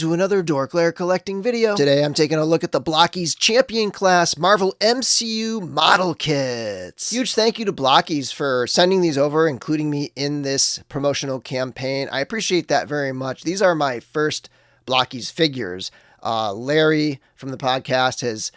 to another DorkLair collecting video. Today I'm taking a look at the Blokees Champion Class Marvel MCU model kits. Huge thank you to Blokees for sending these over, including me in this promotional campaign. I appreciate that very much. These are my first Blokees figures. Larry from the podcast has,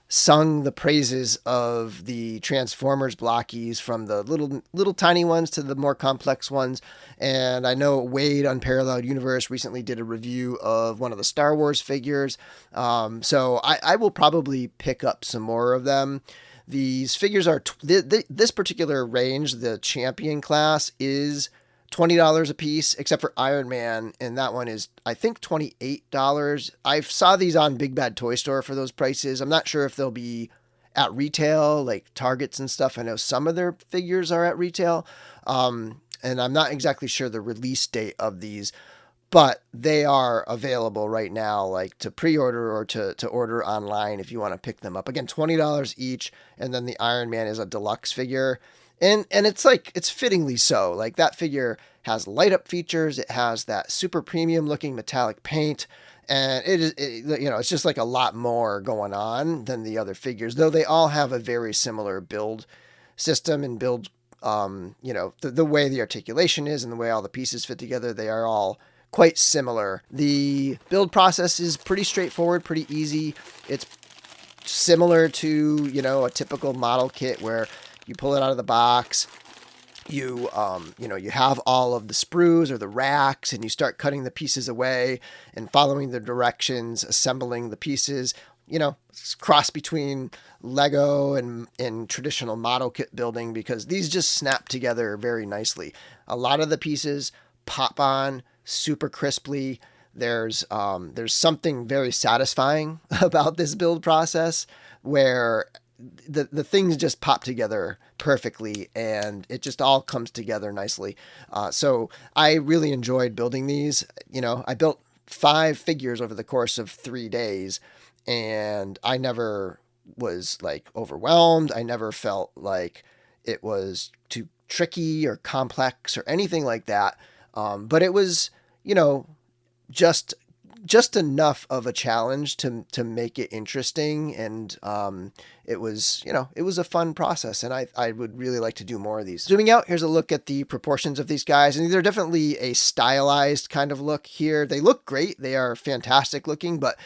sung the praises of the Transformers Blokees, from the little tiny ones to the more complex ones. And I know Wade Unparalleled Universe recently did a review of one of the Star Wars figures. So I will probably pick up some more of them. These figures are, this particular range, the Champion class, is $20 a piece, except for Iron Man, and that one is, I think, $28. I saw these on Big Bad Toy Store for those prices. I'm not sure if they'll be at retail, like Targets and stuff. I know some of their figures are at retail, and I'm not exactly sure the release date of these, but they are available right now, like to pre-order or to order online if you want to pick them up. Again, $20 each, and then the Iron Man is a deluxe figure. And it's fittingly so. Like, that figure has light up features. It has that super premium looking metallic paint. And it's just like a lot more going on than the other figures, though they all have a very similar build system and build, the way the articulation is and the way all the pieces fit together. They are all quite similar. The build process is pretty straightforward, pretty easy. It's similar to, a typical model kit where you pull it out of the box, you have all of the sprues or the racks, and you start cutting the pieces away and following the directions, assembling the pieces. It's cross between Lego and traditional model kit building, because these just snap together very nicely. A lot of the pieces pop on super crisply. There's something very satisfying about this build process, where the things just pop together perfectly and it just all comes together nicely. So I really enjoyed building these. I built 5 figures over the course of 3 days, and I never was like overwhelmed. I never felt like it was too tricky or complex or anything like that. But it was, just enough of a challenge to make it interesting. And it was a fun process, and I would really like to do more of these. Zooming out, here's a look at the proportions of these guys, and these are definitely a stylized kind of look here. They look great. They are fantastic looking, but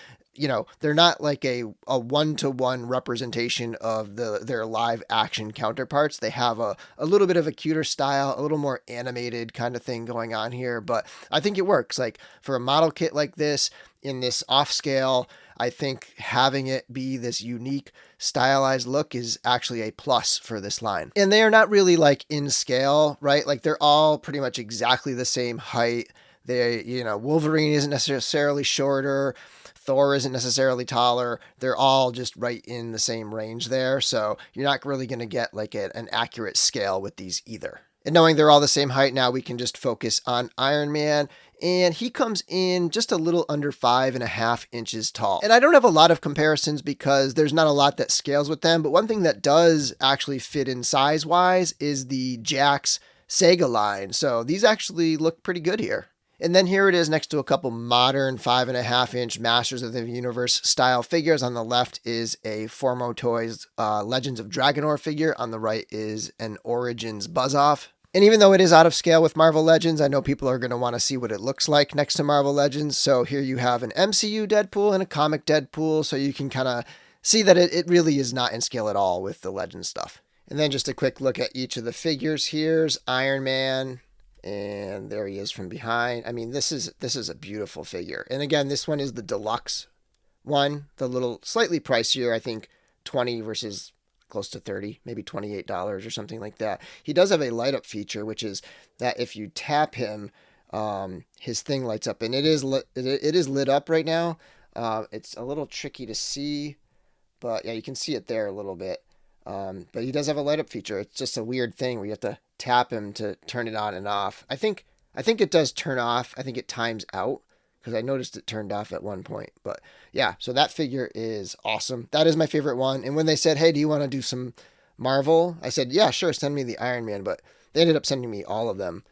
they're not like a one-to-one representation of their live action counterparts. They have a little bit of a cuter style, a little more animated kind of thing going on here, but I think it works. Like, for a model kit like this, in this off scale, I think having it be this unique stylized look is actually a plus for this line. And they are not really like in scale, right? Like, they're all pretty much exactly the same height. Wolverine isn't necessarily shorter. Thor isn't necessarily taller. They're all just right in the same range there. So you're not really going to get like an accurate scale with these either. And knowing they're all the same height now, we can just focus on Iron Man. And he comes in just a little under 5.5 inches tall. And I don't have a lot of comparisons because there's not a lot that scales with them. But one thing that does actually fit in size-wise is the Jakks Sega line. So these actually look pretty good here. And then here it is next to a couple modern 5.5-inch Masters of the Universe style figures. On the left is a Formo Toys Legends of Dragonor figure. On the right is an Origins Buzz-Off. And even though it is out of scale with Marvel Legends, I know people are going to want to see what it looks like next to Marvel Legends. So here you have an MCU Deadpool and a comic Deadpool. So you can kind of see that it really is not in scale at all with the Legends stuff. And then just a quick look at each of the figures. Here's Iron Man. And there he is from behind. I mean, this is a beautiful figure. And again, this one is the deluxe one, the little slightly pricier, I think 20 versus close to 30, maybe $28 or something like that. He does have a light up feature, which is that if you tap him, his thing lights up, and it is lit up right now. It's a little tricky to see, but yeah, you can see it there a little bit. But he does have a light up feature. It's just a weird thing where you have to tap him to turn it on and off. I think it does turn off. I think it times out, because I noticed it turned off at one point. But yeah, so that figure is awesome. That is my favorite one. And when they said, hey, do you want to do some Marvel? I said, yeah, sure, send me the Iron Man. But they ended up sending me all of them.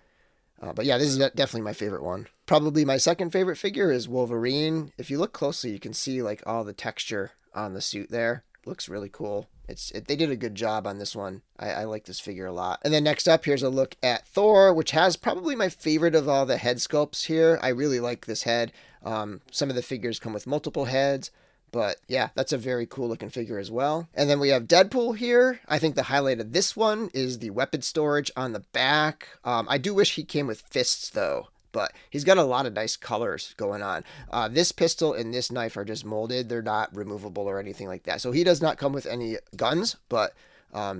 But yeah, this is definitely my favorite one. Probably my second favorite figure is Wolverine. If you look closely, you can see like all the texture on the suit there. It looks really cool. They did a good job on this one. I like this figure a lot. And then next up, here's a look at Thor, which has probably my favorite of all the head sculpts here. I really like this head. Some of the figures come with multiple heads. But yeah, that's a very cool looking figure as well. And then we have Deadpool here. I think the highlight of this one is the weapon storage on the back. I do wish he came with fists though, but he's got a lot of nice colors going on. This pistol and this knife are just molded. They're not removable or anything like that. So he does not come with any guns, but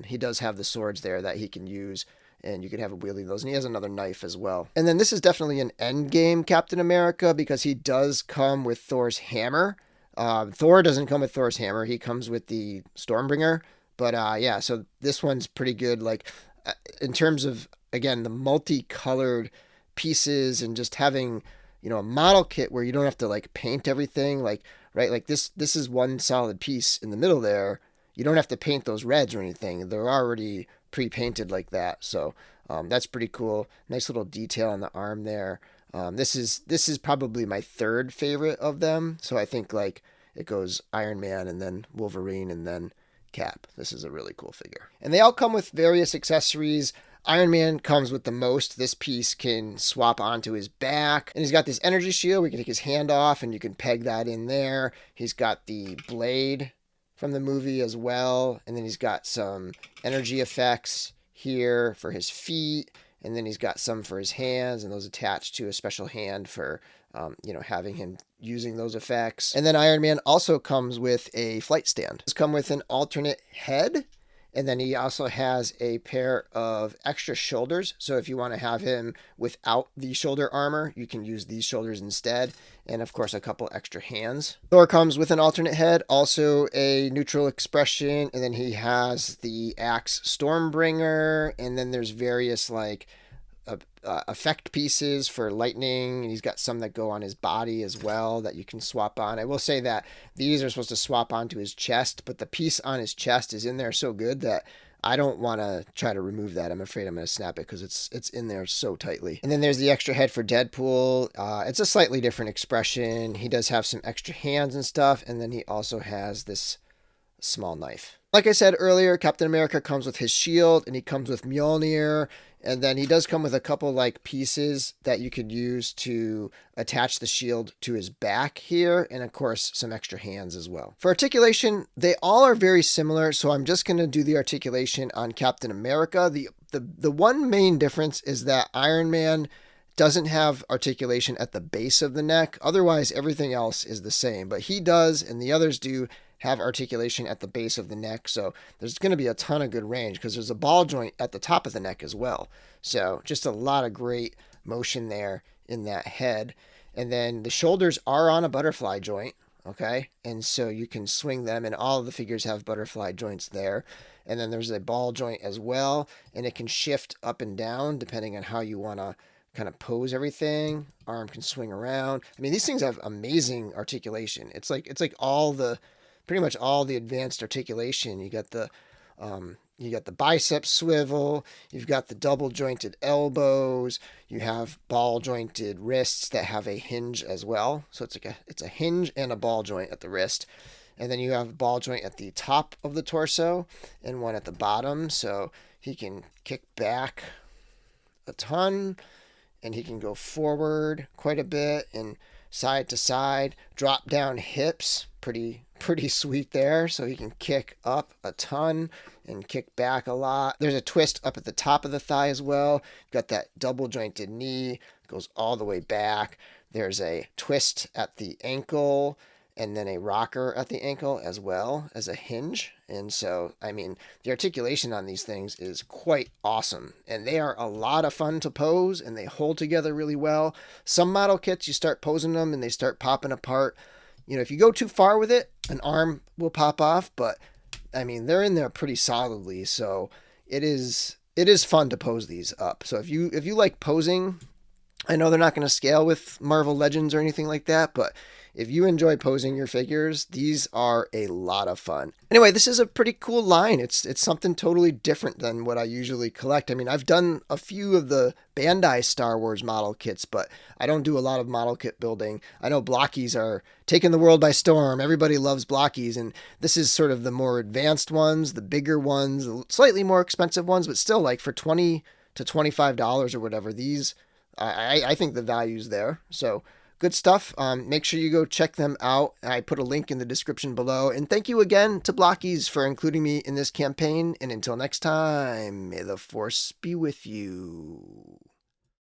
he does have the swords there that he can use. And you can have him wielding those. And he has another knife as well. And then this is definitely an endgame Captain America because he does come with Thor's hammer. Thor doesn't come with Thor's hammer. He comes with the Stormbringer. But yeah, so this one's pretty good. Like in terms of, again, the multicolored pieces and just having, a model kit where you don't have to like paint everything. Like, right, like this is one solid piece in the middle there. You don't have to paint those reds or anything. They're already pre-painted like that. So that's pretty cool. Nice little detail on the arm there. This is probably my third favorite of them. So I think like it goes Iron Man and then Wolverine and then Cap. This is a really cool figure. And they all come with various accessories. Iron Man comes with the most. This piece can swap onto his back. And he's got this energy shield. We can take his hand off and you can peg that in there. He's got the blade from the movie as well. And then he's got some energy effects here for his feet. And then he's got some for his hands, and those attached to a special hand for, having him using those effects. And then Iron Man also comes with a flight stand. It's come with an alternate head, and then he also has a pair of extra shoulders. So if you want to have him without the shoulder armor, you can use these shoulders instead. And of course, a couple extra hands. Thor comes with an alternate head, also a neutral expression. And then he has the axe Stormbringer. And then there's various like effect pieces for lightning. And he's got some that go on his body as well that you can swap on. I will say that these are supposed to swap onto his chest, but the piece on his chest is in there so good that I don't want to try to remove that. I'm afraid I'm going to snap it because it's in there so tightly. And then there's the extra head for Deadpool. It's a slightly different expression. He does have some extra hands and stuff. And then he also has this small knife. Like I said earlier, Captain America comes with his shield and he comes with Mjolnir. And then he does come with a couple like pieces that you could use to attach the shield to his back here. And of course, some extra hands as well. For articulation, they all are very similar. So I'm just going to do the articulation on Captain America. The one main difference is that Iron Man doesn't have articulation at the base of the neck. Otherwise, everything else is the same. But he does, and the others do have articulation at the base of the neck. So there's going to be a ton of good range because there's a ball joint at the top of the neck as well. So just a lot of great motion there in that head. And then the shoulders are on a butterfly joint. Okay. And so you can swing them, and all of the figures have butterfly joints there. And then there's a ball joint as well. And it can shift up and down depending on how you want to kind of pose everything. Arm can swing around. I mean, these things have amazing articulation. It's like pretty much all the advanced articulation. You got the bicep swivel, you've got the double jointed elbows, you have ball jointed wrists that have a hinge as well. So it's a hinge and a ball joint at the wrist. And then you have a ball joint at the top of the torso and one at the bottom. So he can kick back a ton and he can go forward quite a bit and side to side, drop down hips, pretty sweet there. So he can kick up a ton and kick back a lot. There's a twist up at the top of the thigh as well. Got that double jointed knee, goes all the way back. There's a twist at the ankle and then a rocker at the ankle as well as a hinge. And so, I mean, the articulation on these things is quite awesome. And they are a lot of fun to pose and they hold together really well. Some model kits, you start posing them and they start popping apart. If you go too far with it, an arm will pop off, but I mean, they're in there pretty solidly. So it is fun to pose these up. So if you like posing, I know they're not going to scale with Marvel Legends or anything like that, but if you enjoy posing your figures, these are a lot of fun. Anyway, this is a pretty cool line. It's something totally different than what I usually collect. I mean, I've done a few of the Bandai Star Wars model kits, but I don't do a lot of model kit building. I know Blockies are taking the world by storm. Everybody loves Blockies, and this is sort of the more advanced ones, the bigger ones, the slightly more expensive ones, but still, like for $20 to $25 or whatever, these, I think the value's there. So good stuff. Make sure you go check them out. I put a link in the description below. And thank you again to Blokees for including me in this campaign. And until next time, may the force be with you.